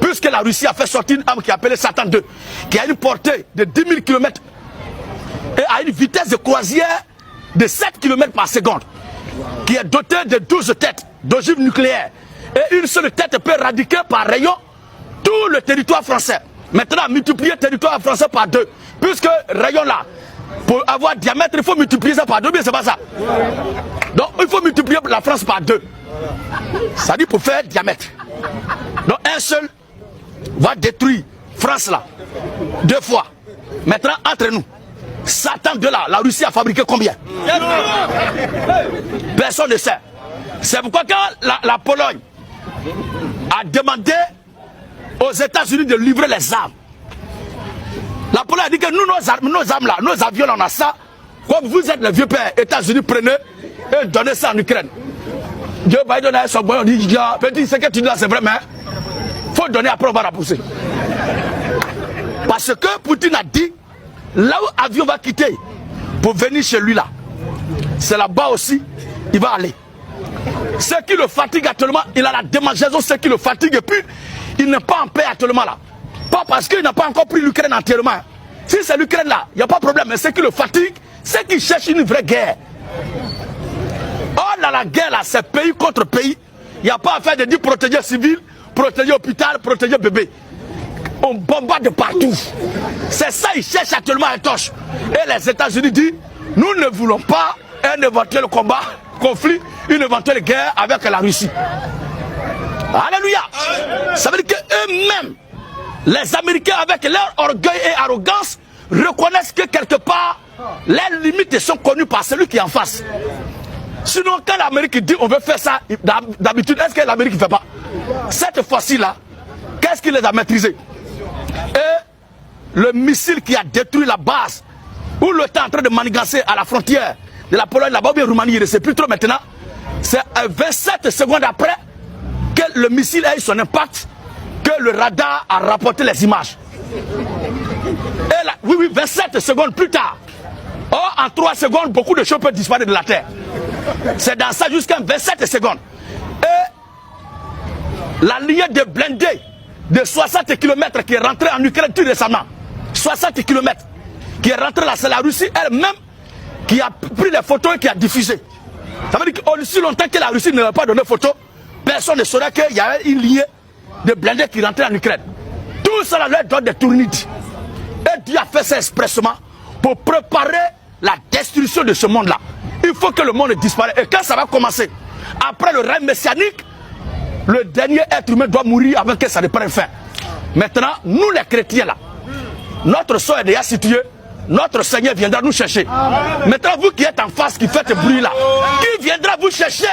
puisque la Russie a fait sortir une arme qui est appelée Satan 2, qui a une portée de 10 000 km et a une vitesse de croisière de 7 km par seconde, qui est dotée de 12 têtes d'ogives nucléaires. Et une seule tête peut éradiquer par rayon tout le territoire français. Maintenant, multiplier le territoire français par 2, puisque rayon là, pour avoir diamètre, il faut multiplier ça par 2, mais c'est pas ça. Donc il faut multiplier la France par 2. Ça dit pour faire diamètre. Donc un seul va détruire France là 2 fois. Maintenant entre nous, Satan de là, la Russie a fabriqué combien? Personne ne sait. C'est pourquoi quand la Pologne a demandé aux États-Unis de livrer les armes, la Pologne a dit que nous, nos armes là, nos avions là, on a ça. Comme vous êtes le vieux père, États-Unis prenez et donnez ça en Ukraine. Dieu Biden a son boy, on dit, petit, ce que tu dis là, c'est vrai, mais il faut donner, après on va la pousser. Parce que Poutine a dit, là où l'avion va quitter pour venir chez lui là, c'est là-bas aussi, il va aller. Ce qui le fatigue actuellement, il a la démangeaison, ce qui le fatigue, et puis il n'est pas en paix actuellement là. Pas parce qu'il n'a pas encore pris l'Ukraine entièrement. Si c'est l'Ukraine là, il n'y a pas de problème, mais ce qui le fatigue, c'est qu'il cherche une vraie guerre. Or là, la guerre là, c'est pays contre pays. Il n'y a pas à faire de dire protéger civil, protéger hôpital, protéger bébé. On bombarde de partout. C'est ça, ils cherchent actuellement un torche. Et les États-Unis disent, nous ne voulons pas un éventuel combat, conflit, une éventuelle guerre avec la Russie. Alléluia. Ça veut dire qu'eux-mêmes, les Américains, avec leur orgueil et arrogance, reconnaissent que quelque part, les limites sont connues par celui qui est en face. Sinon, quand l'Amérique dit on veut faire ça, d'habitude, est-ce que l'Amérique ne fait pas? Cette fois-ci là, qu'est-ce qui les a maîtrisés? Et le missile qui a détruit la base, où le temps est en train de manigancer à la frontière de la Pologne, là-bas, ou bien Roumanie, il ne sait plus trop maintenant. C'est 27 secondes après que le missile a eu son impact, que le radar a rapporté les images. Et là, oui, 27 secondes plus tard. Or, en 3 secondes, beaucoup de choses peuvent disparaître de la Terre. C'est dans ça jusqu'à 27 secondes. Et la ligne de blindés de 60 km qui est rentrée en Ukraine tout récemment, 60 km, qui est rentrée là, c'est la Russie elle-même qui a pris les photos et qui a diffusé. Ça veut dire qu'aussi longtemps que la Russie ne va pas donné photo, personne ne saurait qu'il y avait une ligne de blindés qui rentrait en Ukraine. Tout cela leur donne des tournides. Et Dieu a fait ça expressement pour préparer la destruction de ce monde-là. Il faut que le monde disparaisse. Et quand ça va commencer, après le règne messianique, le dernier être humain doit mourir avant que ça ne prenne fin. Maintenant, nous les chrétiens là, notre sort est déjà situé. Notre Seigneur viendra nous chercher. Maintenant, vous qui êtes en face, qui faites bruit là, qui viendra vous chercher?